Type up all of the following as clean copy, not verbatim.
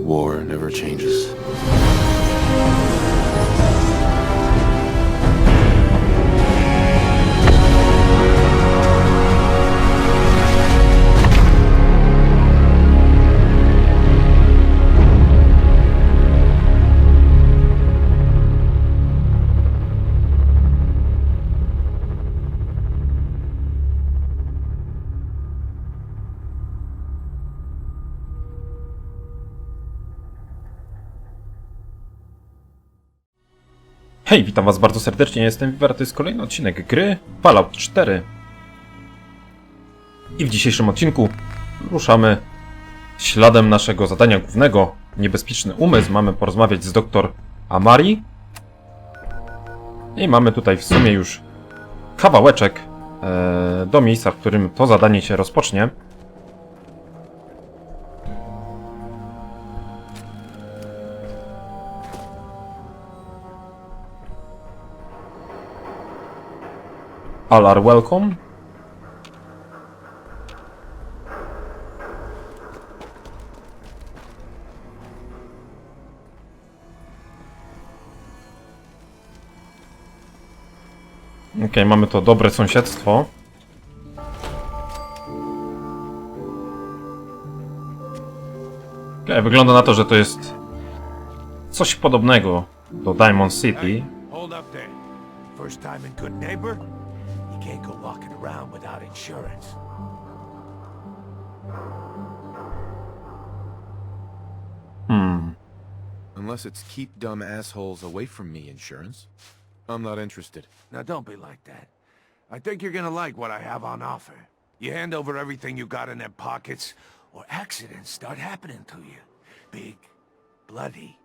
War never changes. Hej, witam was bardzo serdecznie, jestem Viver, to jest kolejny odcinek gry Fallout 4. I w dzisiejszym odcinku ruszamy śladem naszego zadania głównego, niebezpieczny umysł. Mamy porozmawiać z dr Amari. I mamy tutaj w sumie już kawałeczek do miejsca, w którym to zadanie się rozpocznie. All are welcome. Okej, mamy to dobre sąsiedztwo. Okej, wygląda na to, że to jest coś podobnego do Diamond City. Hold up there. First time in Good Neighbor? You can't go walking around without insurance. Unless it's keep dumb assholes away from me insurance. I'm not interested. Now don't be like that. I think you're gonna like what I have on offer. You hand over everything you got in them pockets, or accidents start happening to you. Big, bloody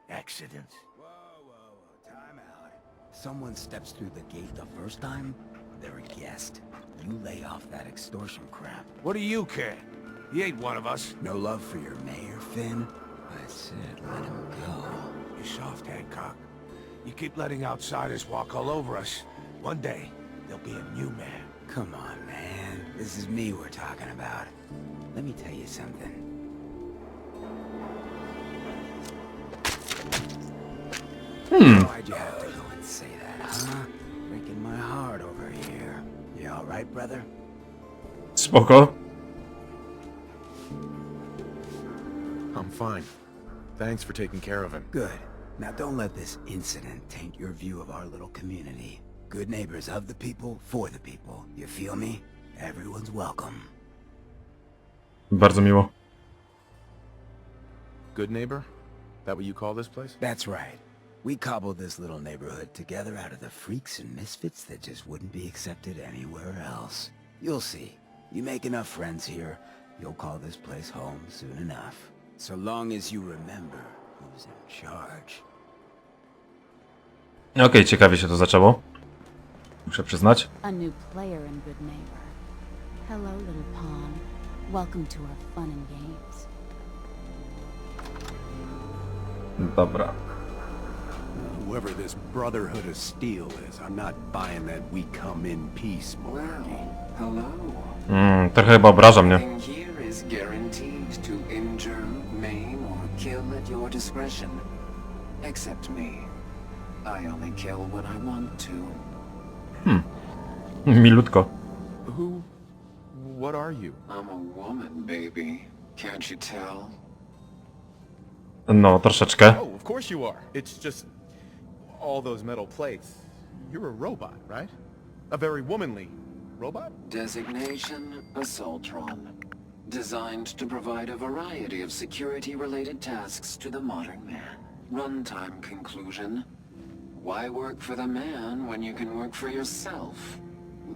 accidents. Whoa, time out. Someone steps through the gate the first time, they're a guest. You lay off that extortion crap. What do you care? He ain't one of us. No love for your mayor, Finn? I said let him go. You soft, Hancock. You keep letting outsiders walk all over us. One day, there'll be a new man. Come on, man. This is me we're talking about. Let me tell you something. Why'd you have to go and say that, huh? Breaking my heart over here. You all right, brother? Spoko. I'm fine. Thanks for taking care of him. Good. Now don't let this incident taint your view of our little community. Good neighbors of the people, for the people. You feel me? Everyone's welcome. Bardzo miło. Good neighbor? That what you call this place? That's right. We cobbled this little neighborhood together out of the freaks and misfits that just wouldn't be accepted anywhere else. You'll see. You make enough friends here, you'll call this place home soon enough. So long as you remember who's in charge. Okej, ciekawie się to zaczęło. Muszę przyznać. A new player in Good Neighbor. Hello, little pawn. Welcome to our fun and games. Dobra. Whoever this Brotherhood of Steel is, I'm not buying that we come in peace, malarkey. Hello. Trochę chyba obraża mnie. Nothing here is guaranteed to injure, maim, or kill at your discretion. Except me. I only kill when I want to. Milutko. What are you? I'm a woman, baby. Can't you tell? No, troszeczkę. Oh, of course you are. It's just all those metal plates. You're a robot, right? A very womanly robot? Designation, Assaultron. Designed to provide a variety of security-related tasks to the modern man. Runtime conclusion. Why work for the man when you can work for yourself?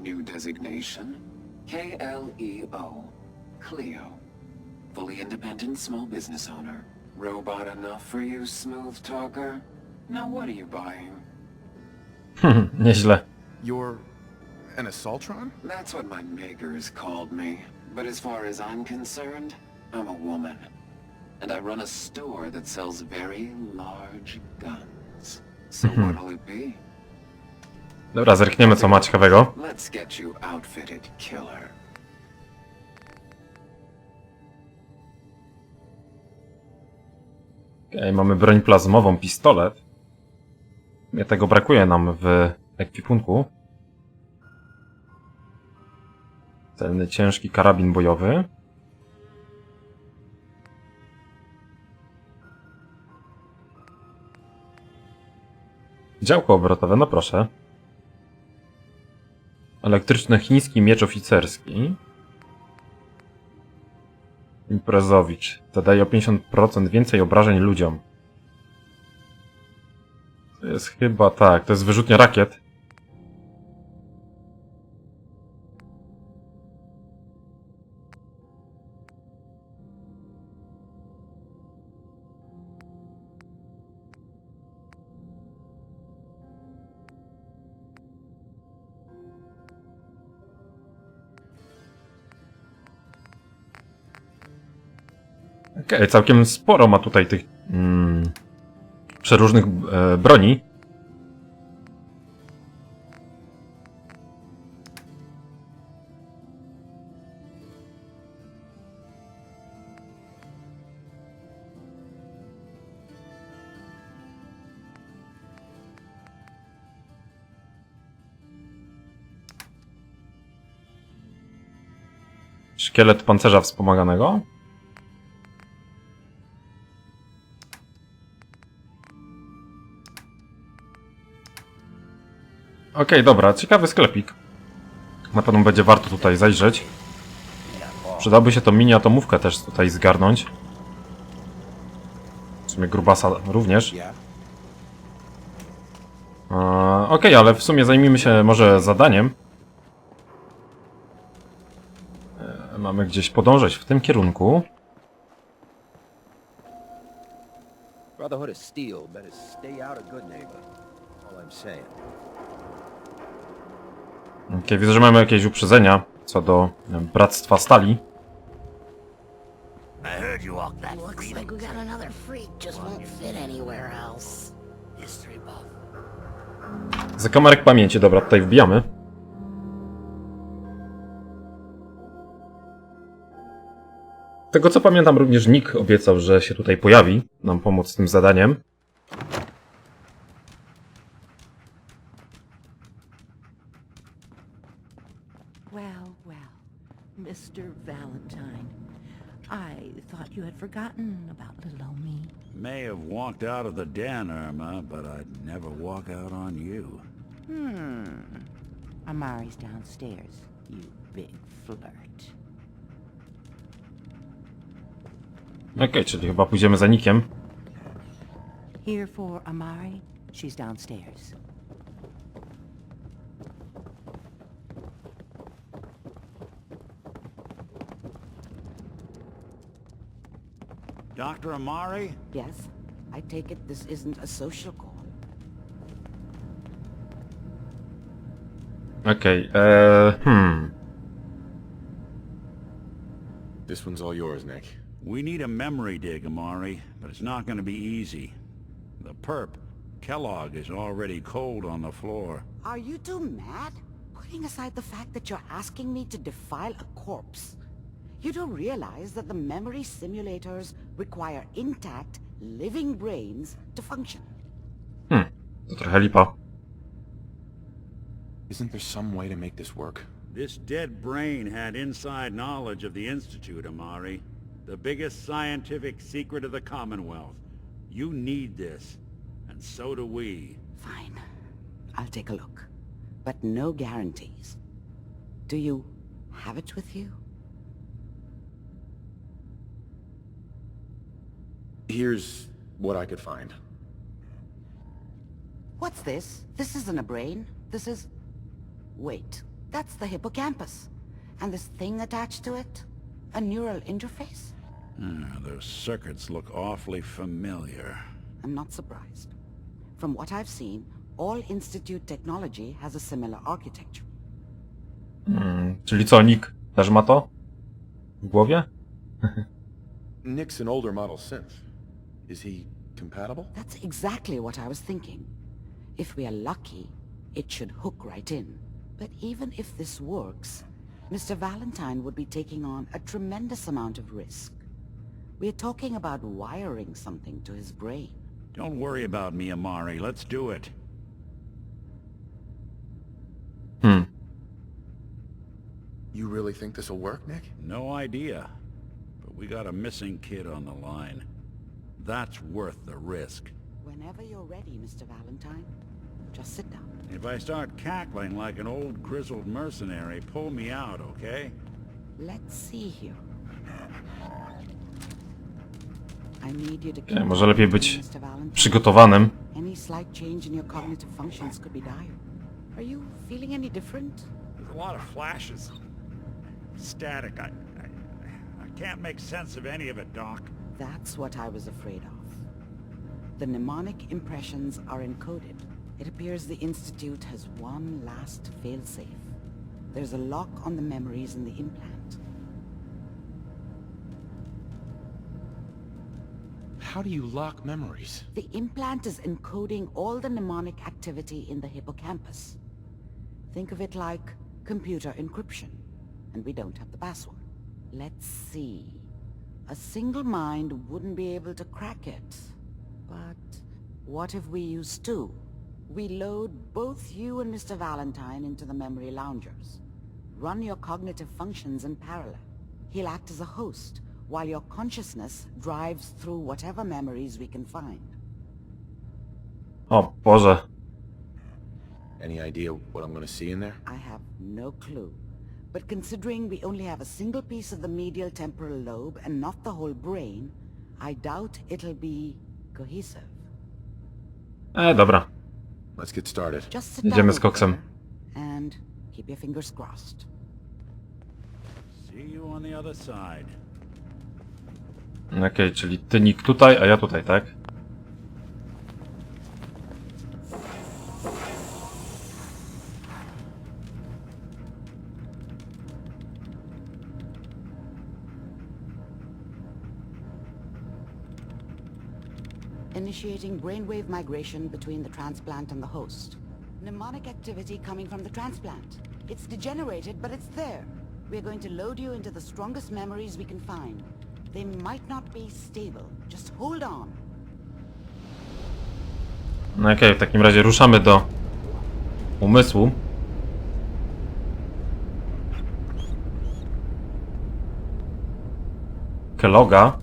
New designation. KLEO. Cleo. Fully independent small business owner. Robot enough for you, smooth talker? Now what are you buying? Nieźle. You're an Assaultron? That's what my makers called me. But as far as I'm concerned, I'm a woman. And I run a store that sells very large guns. So what'll it be? Dobra, zerkniemy co ma ciekawego. Let's get you outfitted, killer. Okej, mamy broń plazmową, pistolet. Tego brakuje nam w ekwipunku. Celny, ciężki karabin bojowy. Działko obrotowe, no proszę. Elektryczny chiński miecz oficerski. Imprezowicz. Zadaje o 50% więcej obrażeń ludziom. To jest chyba tak, to jest wyrzutnia rakiet. Okej, całkiem sporo ma tutaj tych przeróżnych broni. Szkielet pancerza wspomaganego. Okej, dobra, ciekawy sklepik. Na pewno będzie warto tutaj zajrzeć. Przydałoby się tą mini atomówkę też tutaj zgarnąć. W sumie grubasa również. Okej, ale w sumie zajmijmy się może zadaniem. Mamy gdzieś podążać w tym kierunku. Brotherhood of Steel better stay out of good neighbor. All I'm saying. Okej, widzę, że mamy jakieś uprzedzenia co do Bractwa Stali. I heard you walk that Looks like we got another freak, just won't fit anywhere else. history buff. Zakamarek pamięci, dobra, tutaj wbijamy. Z tego co pamiętam, również Nick obiecał, że się tutaj pojawi, nam pomóc z tym zadaniem. Well, Mr. Valentine, I thought you had forgotten about little old me. May have walked out of the den, Irma, but I'd never walk out on you. Amari's downstairs, you big flirt. Okej, czyli chyba pójdziemy za Nickiem. Here for Amari, she's downstairs. Dr. Amari? Yes, I take it this isn't a social call. Okej, This one's all yours, Nick. We need a memory dig, Amari, but it's not going to be easy. The perp, Kellogg, is already cold on the floor. Are you two mad? Putting aside the fact that you're asking me to defile a corpse, you do realize that the memory simulators require intact, living brains to function. to trochę lipa. Isn't there some way to make this work? This dead brain had inside knowledge of the Institute, Amari. The biggest scientific secret of the Commonwealth. You need this, and so do we. Fine. I'll take a look. But no guarantees. Do you have it with you? Here's what I could find. What's this? This isn't a brain. This is... Wait. That's the hippocampus. And this thing attached to it? A neural interface? Those circuits look awfully familiar. I'm not surprised. From what I've seen, all Institute technology has a similar architecture. Czyli co, Nick też ma to w głowie? Nick's an older model synth. Is he compatible? That's exactly what I was thinking. If we are lucky, it should hook right in. But even if this works, Mr. Valentine would be taking on a tremendous amount of risk. We're talking about wiring something to his brain. Don't worry about me, Amari. Let's do it. You really think this'll work, Nick? No idea. But we got a missing kid on the line. That's worth the risk. Whenever you're ready, Mr. Valentine, just sit down. If I start cackling like an old grizzled mercenary, pull me out, okay? Let's see here. I need you to Może lepiej być Mr. Valentine. przygotowanym. Any slight change in your cognitive functions could be dire. Are you feeling any different? There's a lot of flashes. Static. I can't make sense of any of it, Doc. That's what I was afraid of. The mnemonic impressions are encoded. It appears the Institute has one last failsafe. There's a lock on the memories in the implant. How do you lock memories? The implant is encoding all the mnemonic activity in the hippocampus. Think of it like computer encryption, and we don't have the password. Let's see. A single mind wouldn't be able to crack it. But what if we use two? We load both you and Mr. Valentine into the memory loungers. Run your cognitive functions in parallel. He'll act as a host, while your consciousness drives through whatever memories we can find. O Boże. Any idea what I'm gonna see in there? I have no clue. But considering we only have a single piece of the medial temporal lobe and not the whole brain, I doubt it'll be cohesive. Dobra. Let's get started. Just sit Idziemy down z koksem. there and keep your fingers crossed. See you on the other side. Okej, czyli ty Nick tutaj, a ja tutaj, tak? Initiating brainwave migration between the transplant and the host. Mnemonic activity coming from the transplant. It's degenerated, but it's there. We're going to load you into the strongest memories we can find. They might not be stable. Just hold on. No okej, w takim razie ruszamy do umysłu. Kellogga.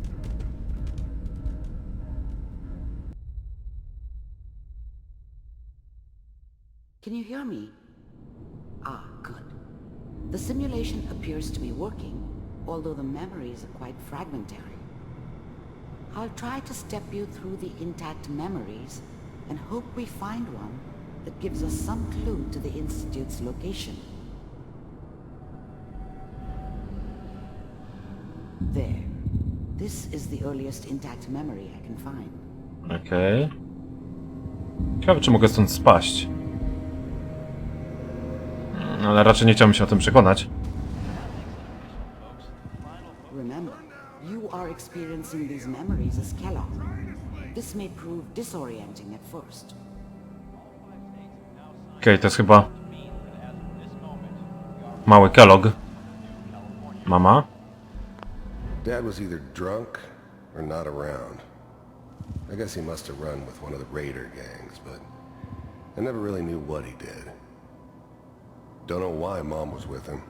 Can you hear me? Ah, good. The simulation appears to be working, although the memories are quite fragmentary. I'll try to step you through the intact memories and hope we find one that gives us some clue to the Institute's location. There. This is the earliest intact memory I can find. Okej. Ciekawe, czy mogę stąd spaść. Ale raczej nie chciałbym się o tym przekonać. Remember, you are experiencing these memories as Kellogg. This may prove disorienting at first. Okej, to jest chyba mały Kellogg. Mama. Dad was either drunk or not around. I guess he must have run with one of the raider gangs, but I never really knew what he did. Don't know why Mom was with him.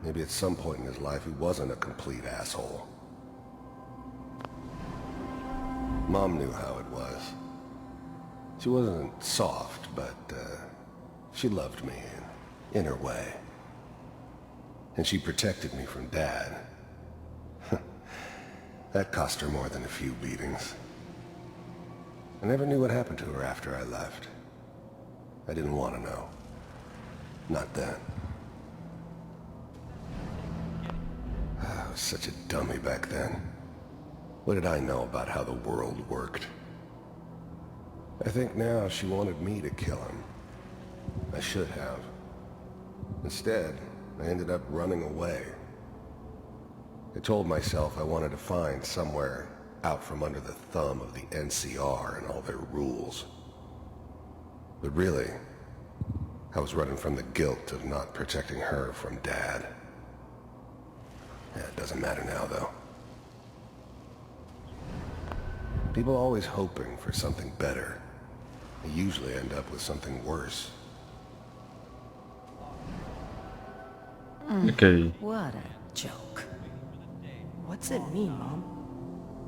Maybe at some point in his life he wasn't a complete asshole. Mom knew how it was. She wasn't soft, but she loved me in her way. And she protected me from Dad. That cost her more than a few beatings. I never knew what happened to her after I left. I didn't want to know. Not then. I was such a dummy back then. What did I know about how the world worked? I think now she wanted me to kill him. I should have. Instead, I ended up running away. I told myself I wanted to find somewhere out from under the thumb of the NCR and all their rules. But really, I was running from the guilt of not protecting her from Dad. Yeah, it doesn't matter now, though. People always hoping for something better. They usually end up with something worse. Okej. What a joke. What's it mean, Mom?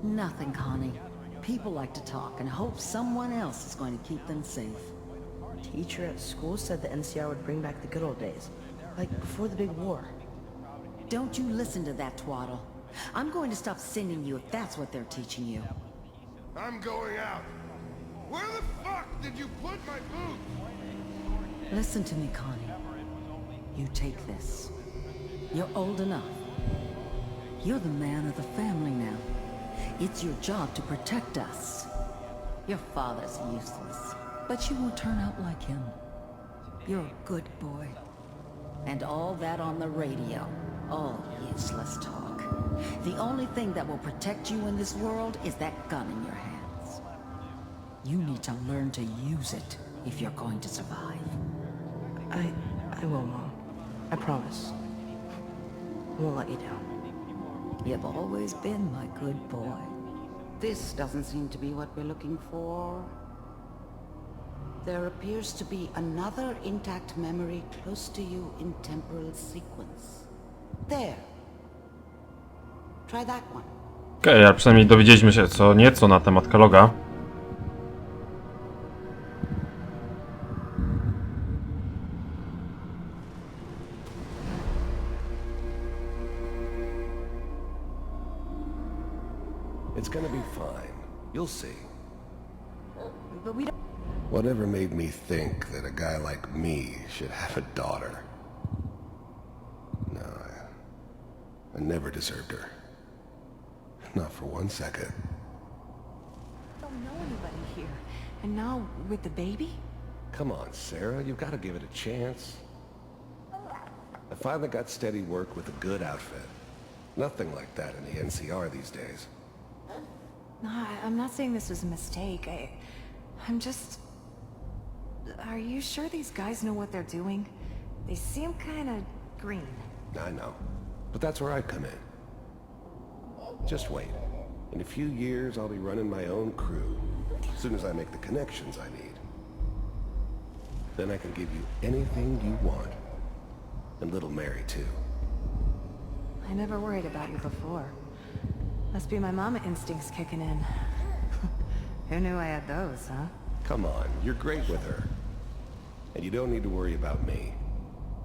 Nothing, Connie. People like to talk and hope someone else is going to keep them safe. Teacher at school said the NCR would bring back the good old days. Like before the big war. Don't you listen to that twaddle. I'm going to stop sending you if that's what they're teaching you. I'm going out. Where the fuck did you put my boots? Listen to me, Connie. You take this. You're old enough. You're the man of the family now. It's your job to protect us. Your father's useless, but you won't turn out like him. You're a good boy. And all that on the radio, all useless talk. The only thing that will protect you in this world is that gun in your hands. You need to learn to use it if you're going to survive. I will, Mom. I promise. I won't let you down. You've always been my good boy. This doesn't seem to be what we're looking for. There appears to be another intact memory close to you in temporal sequence. There. Try that one. Okej, ale przynajmniej dowiedzieliśmy się co nieco na temat Kellogga. It's gonna be fine. You'll see. But we don't... Whatever made me think that a guy like me should have a daughter? No, I never deserved her. Not for 1 second. Don't know anybody here. And now with the baby? Come on, Sarah, you've got to give it a chance. I finally got steady work with a good outfit. Nothing like that in the NCR these days. No, I'm not saying this was a mistake. I'm just... Are you sure these guys know what they're doing? They seem kind of green. I know, but that's where I come in. Just wait. In a few years, I'll be running my own crew. As soon as I make the connections I need. Then I can give you anything you want. And little Mary, too. I never worried about you before. Must be my mama instincts kicking in. Who knew I had those, huh? Come on, you're great with her. And you don't need to worry about me.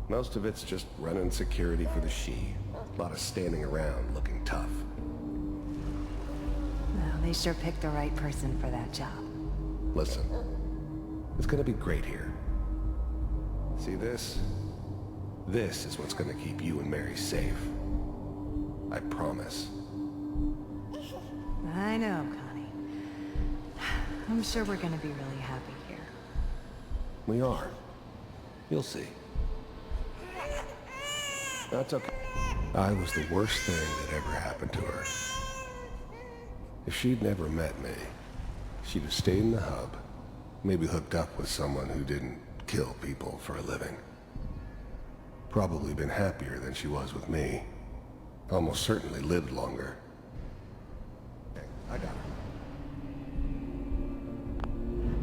Most of it's just running security for the she. A lot of standing around looking tough. Well, they sure picked the right person for that job. Listen, it's gonna be great here. See this? This is what's gonna keep you and Mary safe. I promise. I know, Connie. I'm sure we're gonna be really happy here. We are. You'll see. That's okay. I was the worst thing that ever happened to her. If she'd never met me, she'd have stayed in the hub, maybe hooked up with someone who didn't kill people for a living. Probably been happier than she was with me. Almost certainly lived longer. I got her.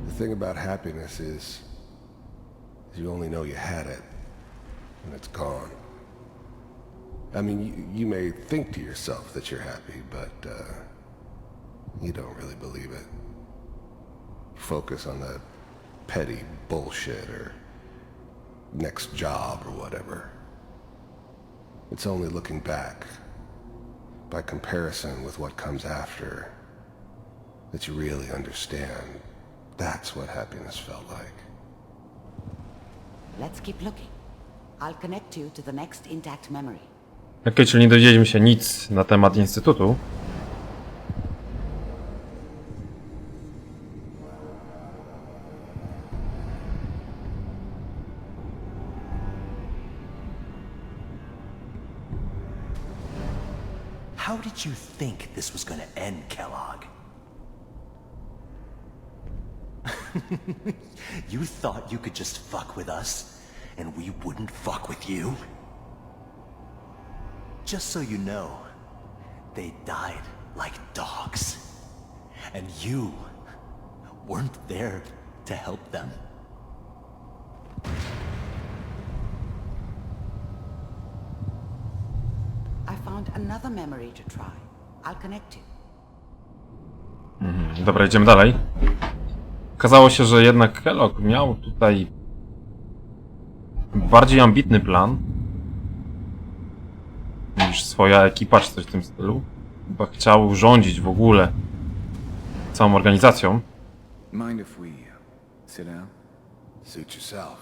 The thing about happiness is you only know you had it when it's gone. I mean, you may think to yourself that you're happy, but you don't really believe it. Focus on that petty bullshit or next job or whatever. It's only looking back, by comparison with what comes after, that you really understand. That's what happiness felt like. Let's keep looking. I'll connect you to the next intact memory. Okej, czyli nie dowiedzieliśmy się nic na temat Instytutu. How did you think this was gonna end, Kellogg? You thought you could just fuck with us, and we wouldn't fuck with you? Just so you know, they died like dogs. and you weren't there to help them. I found another memory to try. I'll connect you. Dobra, idziemy dalej. Okazało się, że jednak Kellogg miał tutaj bardziej ambitny plan niż swoja ekipa, czy coś w tym stylu. Chyba chciał rządzić w ogóle całą organizacją. Mind if we sit down? Suit yourself.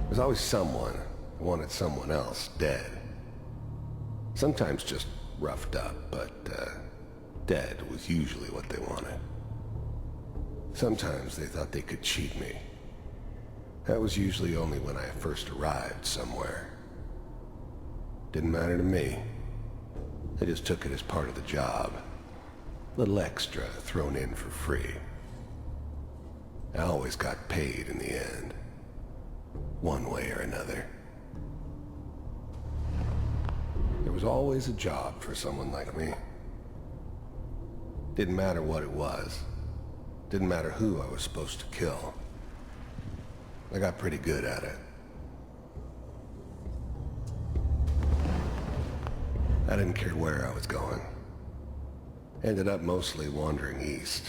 There's always someone who wanted someone else dead. Sometimes just roughed up, but dead was usually what they wanted. Sometimes they thought they could cheat me. That was usually only when I first arrived somewhere. Didn't matter to me. I just took it as part of the job. A little extra thrown in for free. I always got paid in the end. One way or another. There was always a job for someone like me. Didn't matter what it was. Didn't matter who I was supposed to kill. I got pretty good at it. I didn't care where I was going. Ended up mostly wandering east.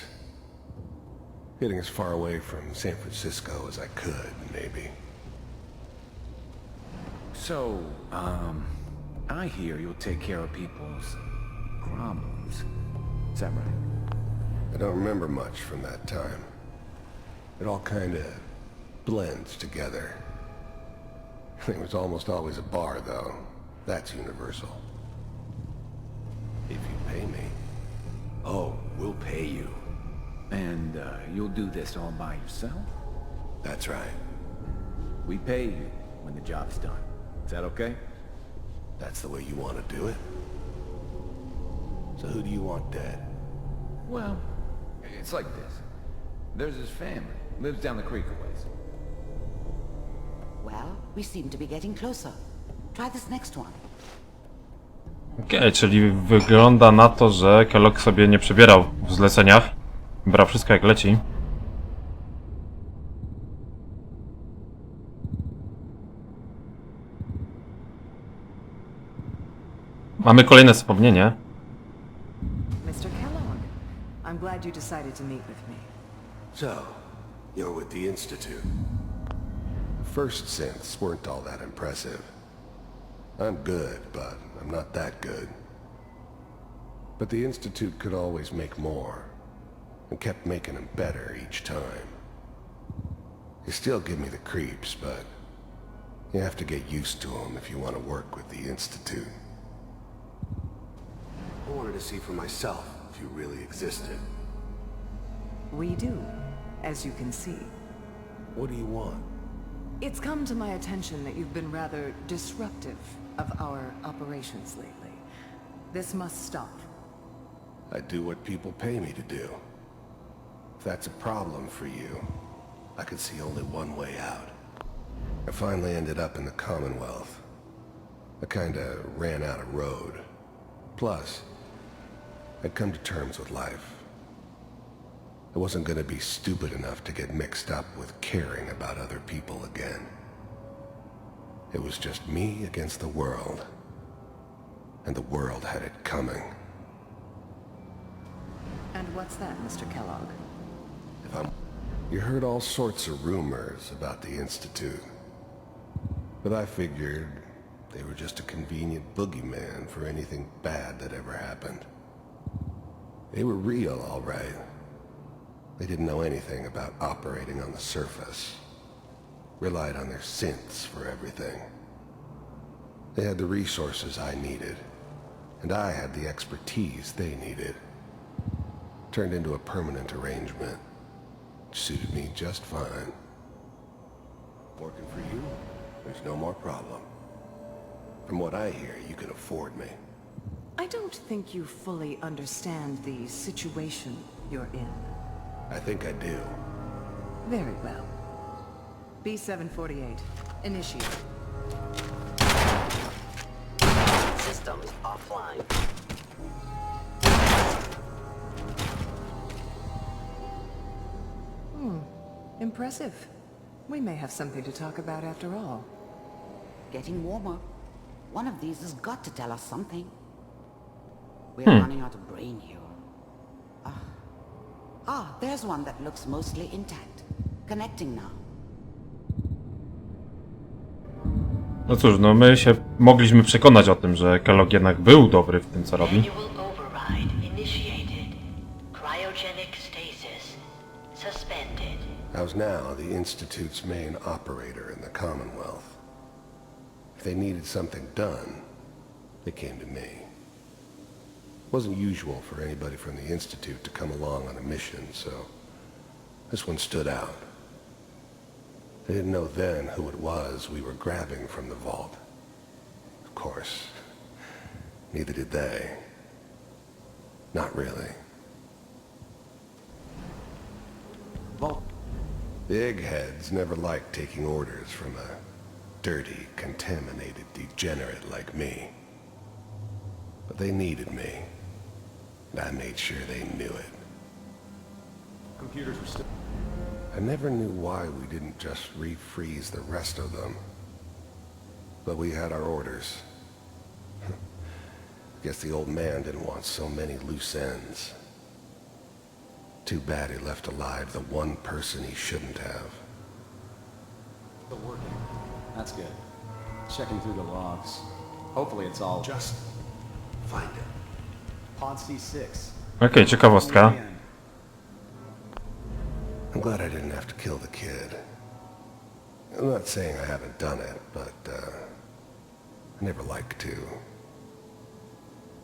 Getting as far away from San Francisco as I could, maybe. So, I hear you'll take care of people's problems. Is that right? I don't remember much from that time. It all kinda blends together. There was almost always a bar, though. That's universal. If you pay me. Oh, we'll pay you. And, you'll do this all by yourself? That's right. We pay you when the job's done. Is that okay? That's the way you want to do it? So who do you want dead? Well, it's like this. There's his family. Lives down the creek a ways. Well, we seem to be getting closer. Try this next one. Okej, czyli wygląda na to, że Kellogg sobie nie przebierał w zleceniach. Brał wszystko jak leci. Mamy kolejne wspomnienie. Mr. Kellogg, I'm glad you decided to meet with me. So, you're with the Institute. First synths weren't all that impressive. I'm good, but I'm not that good. But the Institute could always make more, and kept making them better each time. They still give me the creeps, but you have to get used to them if you want to work with the Institute. I wanted to see for myself if you really existed. We do, as you can see. What do you want? It's come to my attention that you've been rather disruptive of our operations lately. This must stop. I do what people pay me to do. If that's a problem for you, I could see only one way out. I finally ended up in the Commonwealth. I kinda ran out of road. Plus, I'd come to terms with life. I wasn't gonna be stupid enough to get mixed up with caring about other people again. It was just me against the world. And the world had it coming. And what's that, Mr. Kellogg? You heard all sorts of rumors about the Institute. But I figured they were just a convenient boogeyman for anything bad that ever happened. They were real, all right. They didn't know anything about operating on the surface. Relied on their synths for everything. They had the resources I needed, and I had the expertise they needed. Turned into a permanent arrangement. Suited me just fine. Working for you, there's no more problem. From what I hear, you can afford me. I don't think you fully understand the situation you're in. I think I do. Very well. B748, initiate. System impressive. We may have something to talk about after all. Getting warmer. One of these has got to tell us something. We're running out of brain here. There's one that looks mostly intact. Connecting now. No cóż, no my się mogliśmy przekonać o tym, że Kellogg jednak był dobry w tym, co robi. How's now the Institute's main operator in the Commonwealth? If they needed something done, they came to me. It wasn't usual for anybody from the Institute to come along on a mission, so this one stood out. They didn't know then who it was we were grabbing from the vault. Of course, neither did they. Not really. Vault. The eggheads never liked taking orders from a dirty, contaminated degenerate like me. But they needed me, and I made sure they knew it. Computers were still... I never knew why we didn't just refreeze the rest of them. But we had our orders. Guess the old man didn't want so many loose ends. Too bad he left alive the one person he shouldn't have. Still working. That's good. Checking through the logs. Hopefully it's all... Just find it. Pod C6. Okej, ciekawostka. I'm glad I didn't have to kill the kid. I'm not saying I haven't done it, but, I never like to.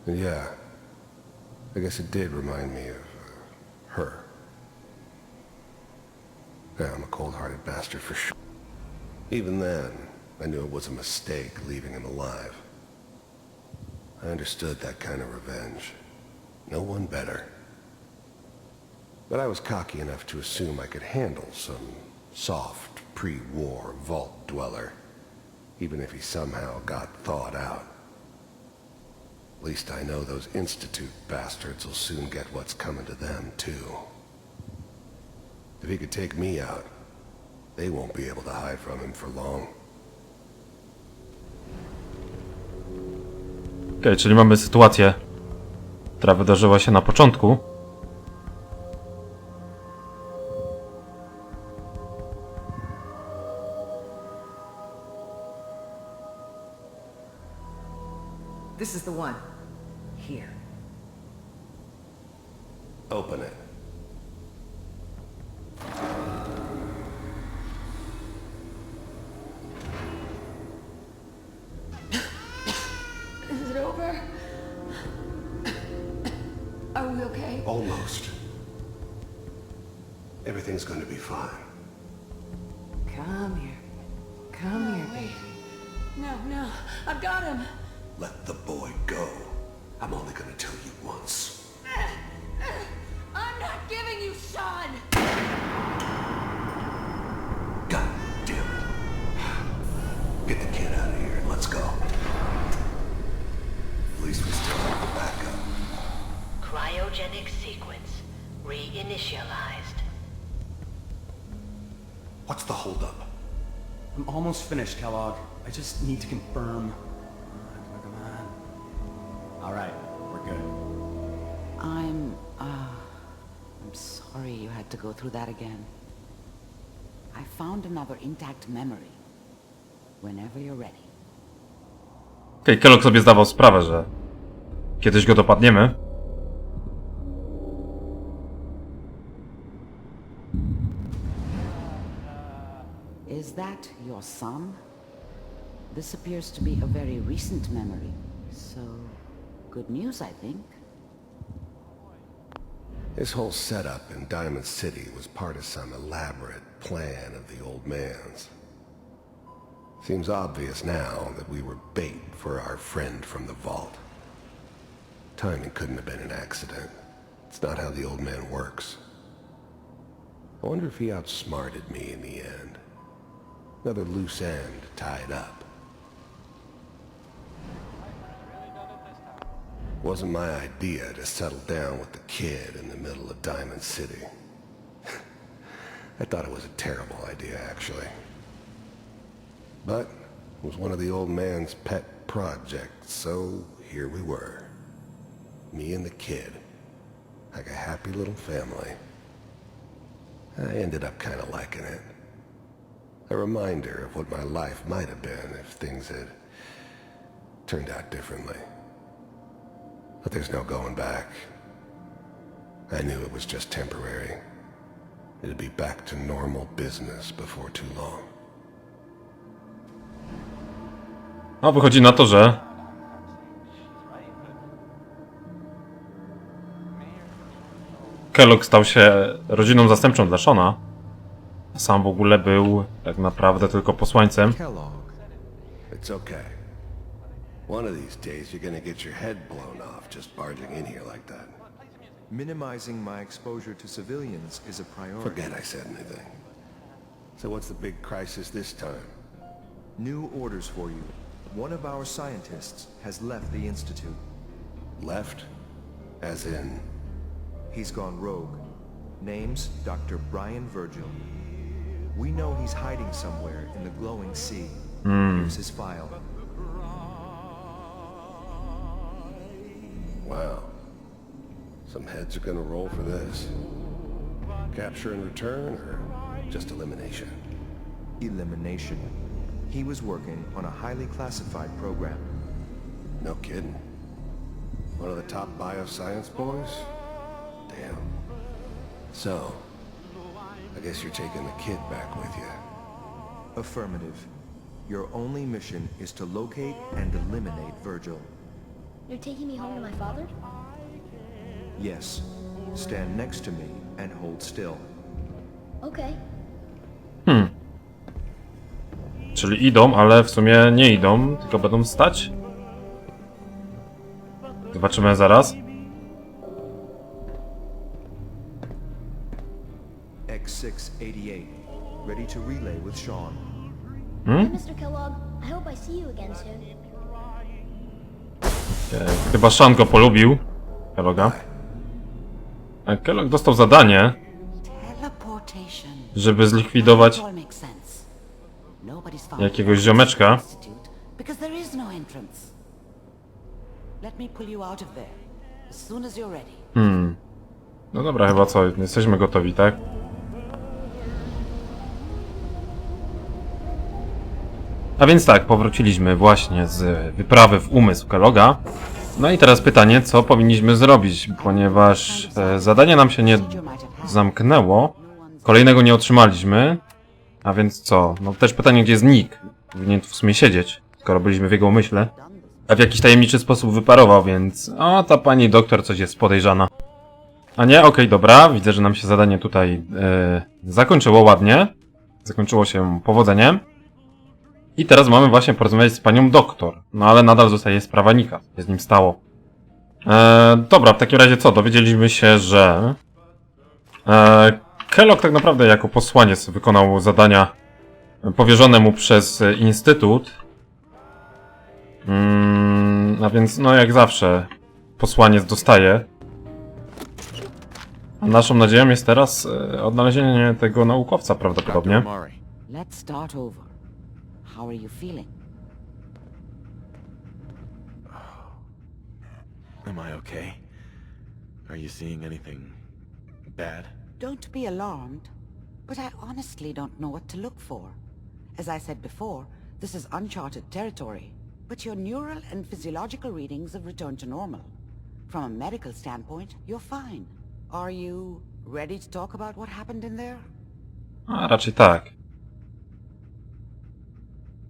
And yeah, I guess it did remind me of, her. Yeah, I'm a cold-hearted bastard for sure. Even then, I knew it was a mistake leaving him alive. I understood that kind of revenge. No one better. But I was cocky enough to assume I could handle some soft, pre-war vault dweller, even if he somehow got thawed out. At least I know those Institute bastards will soon get what's coming to them, too. If he could take me out, they won't be able to hide from him for long. Okej, czyli mamy sytuację, która wydarzyła się na początku. This is the one. Here. Open it. Is it over? Are we okay? Almost. Everything's going to be fine. Come here. Come here, baby. No, I've got him. Let the boy go. I'm only going to tell you once. I'm not giving you Sean! God damn it. Get the kid out of here and let's go. At least we still have the backup. Cryogenic sequence reinitialized. What's the holdup? I'm almost finished, Kellogg. I just need to confirm. Come on. All right, we're good. I'm sorry you had to go through that again. I found another intact memory. Whenever you're ready. Okej, Kellogg sobie zdawał sprawę, że kiedyś go dopadniemy. Is that your son? This appears to be a very recent memory. So, good news, I think. This whole setup in Diamond City was part of some elaborate plan of the old man's. Seems obvious now that we were bait for our friend from the vault. Timing couldn't have been an accident. It's not how the old man works. I wonder if he outsmarted me in the end. Another loose end tied up. Wasn't my idea to settle down with the kid in the middle of Diamond City. I thought it was a terrible idea, actually. But it was one of the old man's pet projects, so here we were. Me and the kid. Like a happy little family. I ended up kind of liking it. A reminder of what my life might have been if things had turned out differently. But there's no going back. I knew it was just temporary. It'd be back to normal business before too long. No, wychodzi na to, że Kellogg stał się rodziną zastępczą dla Shona. Sam w ogóle był tak naprawdę tylko posłańcem. Kellogg. It's okay. One of these days you're gonna get your head blown off just barging in here like that. Minimizing my exposure to civilians is a priority. Forget I said anything. So what's the big crisis this time? New orders for you. One of our scientists has left the Institute. Left? As in? He's gone rogue. Name's Dr. Brian Virgil. We know he's hiding somewhere in the glowing sea. Here's his file. Wow. Some heads are gonna roll for this. Capture and return, or just elimination? Elimination. He was working on a highly classified program. No kidding. One of the top bioscience boys? Damn. So, I guess you're taking the kid back with you. Affirmative. Your only mission is to locate and eliminate Virgil. You're taking me home to my father? Yes. Stand next to me and hold still. Okay. Czyli idą, ale w sumie nie idą, tylko będą stać? Zobaczymy zaraz. X688. Ready to relay with Sean. Hi, Mr. Kellogg. I hope I see you again soon. Chyba Sean go polubił. Kellogga. Kellogg dostał zadanie, żeby zlikwidować jakiegoś ziomeczka. No dobra, chyba co? Jesteśmy gotowi, tak? A więc tak, powróciliśmy właśnie z wyprawy w umysł Kellogga. No i teraz pytanie, co powinniśmy zrobić, ponieważ zadanie nam się nie zamknęło, kolejnego nie otrzymaliśmy, a więc co? No też pytanie, gdzie jest Nick? Powinien tu w sumie siedzieć, skoro byliśmy w jego umyśle, a w jakiś tajemniczy sposób wyparował, więc o, ta pani doktor coś jest podejrzana. A nie? Okej, dobra, widzę, że nam się zadanie tutaj zakończyło ładnie, zakończyło się powodzeniem. I teraz mamy właśnie porozmawiać z panią doktor. No ale nadal zostaje sprawa Nicka. Co się z nim stało? Dobra, w takim razie co? Dowiedzieliśmy się, że Kellogg tak naprawdę jako posłaniec wykonał zadania powierzone mu przez Instytut. A więc no jak zawsze posłaniec dostaje. A naszą nadzieją jest teraz odnalezienie tego naukowca prawdopodobnie. Let's start over. How are you feeling? Am I okay? Are you seeing anything bad? Don't be alarmed, but I honestly don't know what to look for. As I said before, this is uncharted territory, but your neural and physiological readings have returned to normal. From a medical standpoint, you're fine. Are you ready to talk about what happened in there? A raczej tak.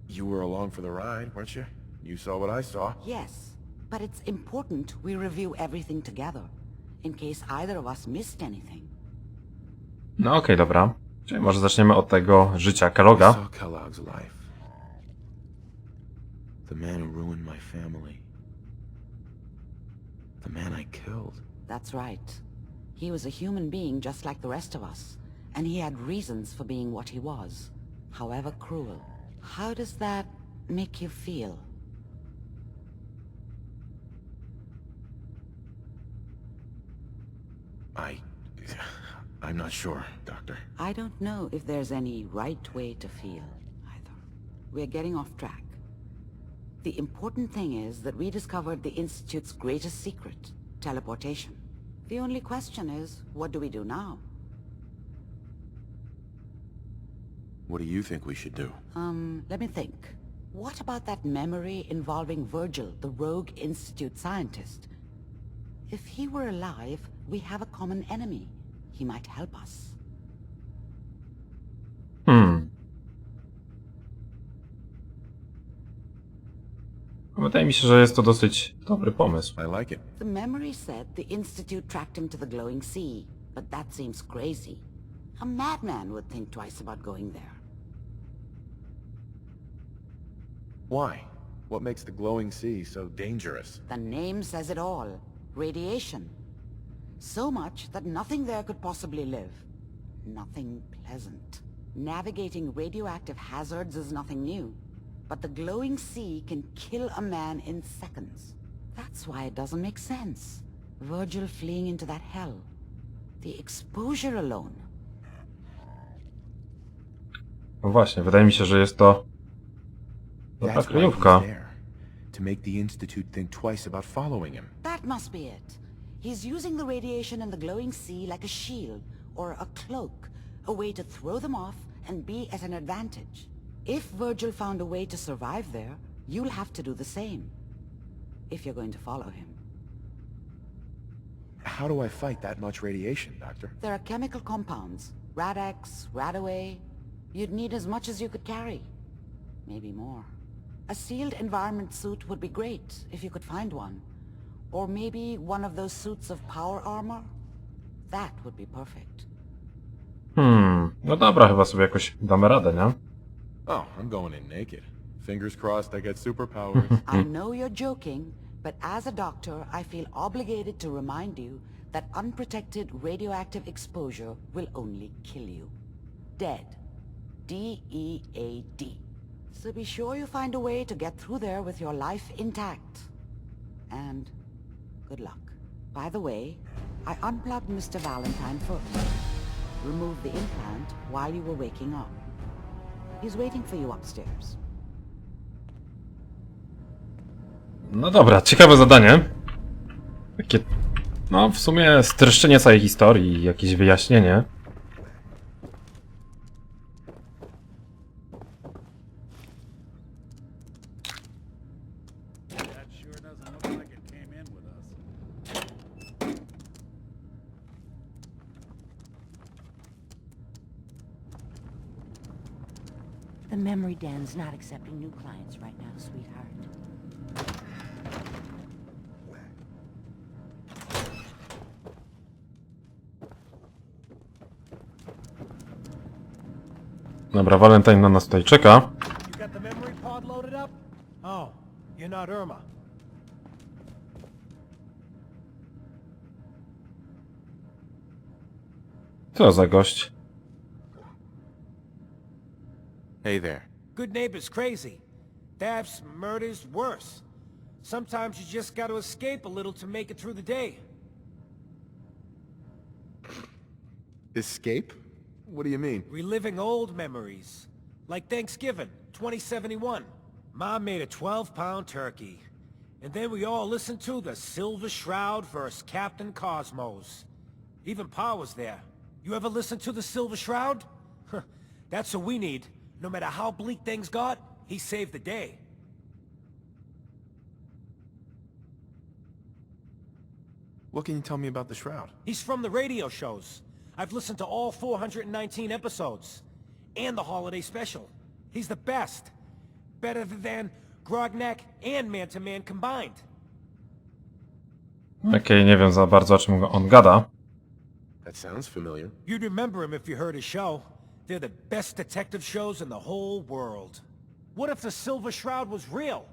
You were along for the ride, weren't you? You saw what I saw. Yes, but it's important we review everything together, in case either of us missed anything. No okej, dobra. Czyli może zaczniemy od tego życia Kellogga. I saw Kellogg's life. The man who ruined my family. The man I killed. That's right. He was a human being just like the rest of us, and he had reasons for being what he was, however cruel. How does that make you feel? I'm not sure, Doctor. I don't know if there's any right way to feel, either. We're getting off track. The important thing is that we discovered the Institute's greatest secret, teleportation. The only question is, what do we do now? What do you think we should do? Let me think. What about that memory involving Virgil, the rogue Institute scientist? If he were alive, we have a common enemy. He might help us. Wydaje mi się, że jest to dosyć dobry pomysł. I like it. The memory said the Institute tracked him to the glowing sea, but that seems crazy. A madman would think twice about going there. Why? What makes the glowing sea so dangerous? The name says it all. Radiation. So much that nothing there could possibly live. Nothing pleasant. Navigating radioactive hazards is nothing new. But the glowing sea can kill a man in seconds. That's why it doesn't make sense. Virgil fleeing into that hell. The exposure alone. No właśnie, wydaje mi się, że jest to dobra kryjówka. To make the Institute think twice about following him. That must be it. He's using the radiation in the glowing sea like a shield, or a cloak, a way to throw them off and be at an advantage. If Virgil found a way to survive there, you'll have to do the same. If you're going to follow him. How do I fight that much radiation, Doctor? There are chemical compounds. Rad-X, Radaway. You'd need as much as you could carry. Maybe more. A sealed environment suit would be great, if you could find one. Or maybe one of those suits of power armor? That would be perfect. No dobra, chyba sobie jakoś damy radę, nie? Oh, I'm going in naked. Fingers crossed I get superpowers. I know you're joking, but as a doctor, I feel obligated to remind you that unprotected radioactive exposure will only kill you. Dead. D-E-A-D. So be sure you find a way to get through there with your life intact. And good luck. By the way, I unplugged Mr. Valentine first. Removed the implant while you were waking up. He's waiting for you upstairs. No dobra, ciekawe zadanie. Takie, no w sumie streszczenie całej historii i jakieś wyjaśnienie. The memory den's not accepting new clients right now, sweetheart. Dobra, Valentine na nas tutaj czeka. You got the memory pod loaded up? Oh, you're not Irma. Co za gość? Hey there. Good neighbors crazy. Thefts, murders, worse. Sometimes you just gotta escape a little to make it through the day. Escape? What do you mean? Reliving old memories. Like Thanksgiving, 2071. Mom made a 12-pound turkey. And then we all listened to the Silver Shroud vs. Captain Cosmos. Even Pa was there. You ever listen to the Silver Shroud? That's what we need. No matter how bleak things got, he saved the day. What can you tell me about the Shroud? He's from the radio shows. I've listened to all 419 episodes. And the holiday special. He's the best. Better than Grognak and Man-to-Man combined. Okej, nie wiem za bardzo o czym on gada. That sounds familiar. You'd remember him if you heard his show. They're the best detective shows in the whole world. What if the Silver Shroud was real?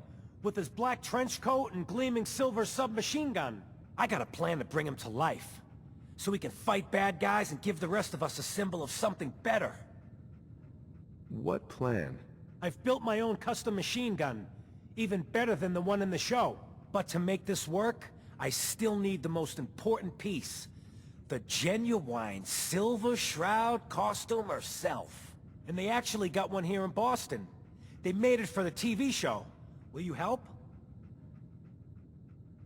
With his black trench coat and gleaming silver submachine gun? I got a plan to bring him to life. So we can fight bad guys and give the rest of us a symbol of something better. What plan? I've built my own custom machine gun. Even better than the one in the show. But to make this work, I still need the most important piece. the genuine Silver Shroud costume herself. And they actually got one here in Boston. They made it for the TV show. Will you help?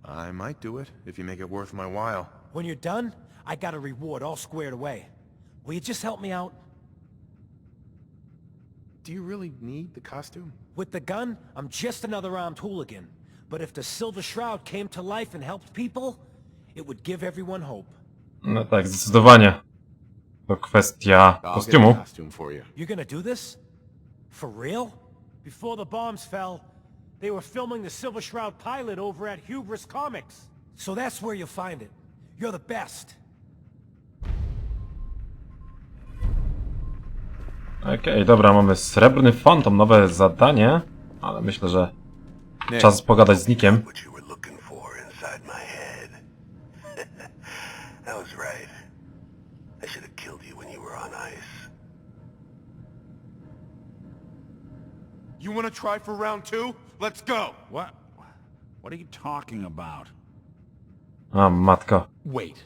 I might do it, if you make it worth my while. When you're done, I got a reward all squared away. Will you just help me out? Do you really need the costume? With the gun, I'm just another armed hooligan. But if the Silver Shroud came to life and helped people, it would give everyone hope. No tak, zdecydowanie. To kwestia kostiumu. You're gonna do this? For real? Before the bombs fell, they were filming the Silver Shroud pilot over at Hubris Comics. So that's where you'll find it. You're the best. Okej, dobra, mamy Srebrny Fantom, nowe zadanie, ale myślę, że czas pogadać z Nickiem. You wanna try for round 2? Let's go! What are you talking about? A, matka. Wait.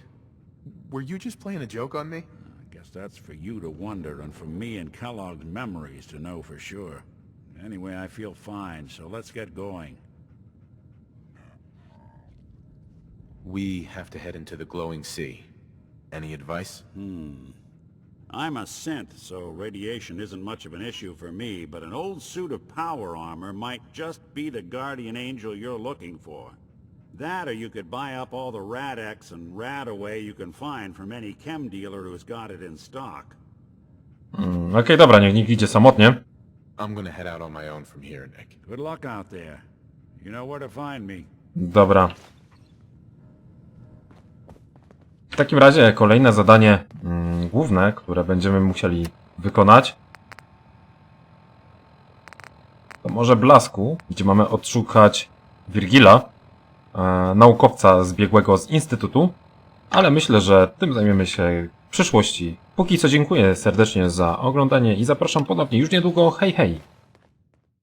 Were you just playing a joke on me? I guess that's for you to wonder and for me and Kellogg's memories to know for sure. Anyway, I feel fine, so let's get going. We have to head into the glowing sea. Any advice? I'm a synth, so radiation isn't much of an issue for me, but an old suit of power armor might just be the guardian angel you're looking for. That, or you could buy up all the Rad-X and Rad-Away you can find from any chem dealer who's got it in stock. Okej, dobra, niech Nick idzie samotnie. I'm gonna head out on my own from here, Nick. Good luck out there. You know where to find me. Dobra. W takim razie kolejne zadanie główne, które będziemy musieli wykonać, to Morze Blasku, gdzie mamy odszukać Virgila, naukowca zbiegłego z Instytutu, ale myślę, że tym zajmiemy się w przyszłości. Póki co dziękuję serdecznie za oglądanie i zapraszam ponownie już niedługo. Hej, hej!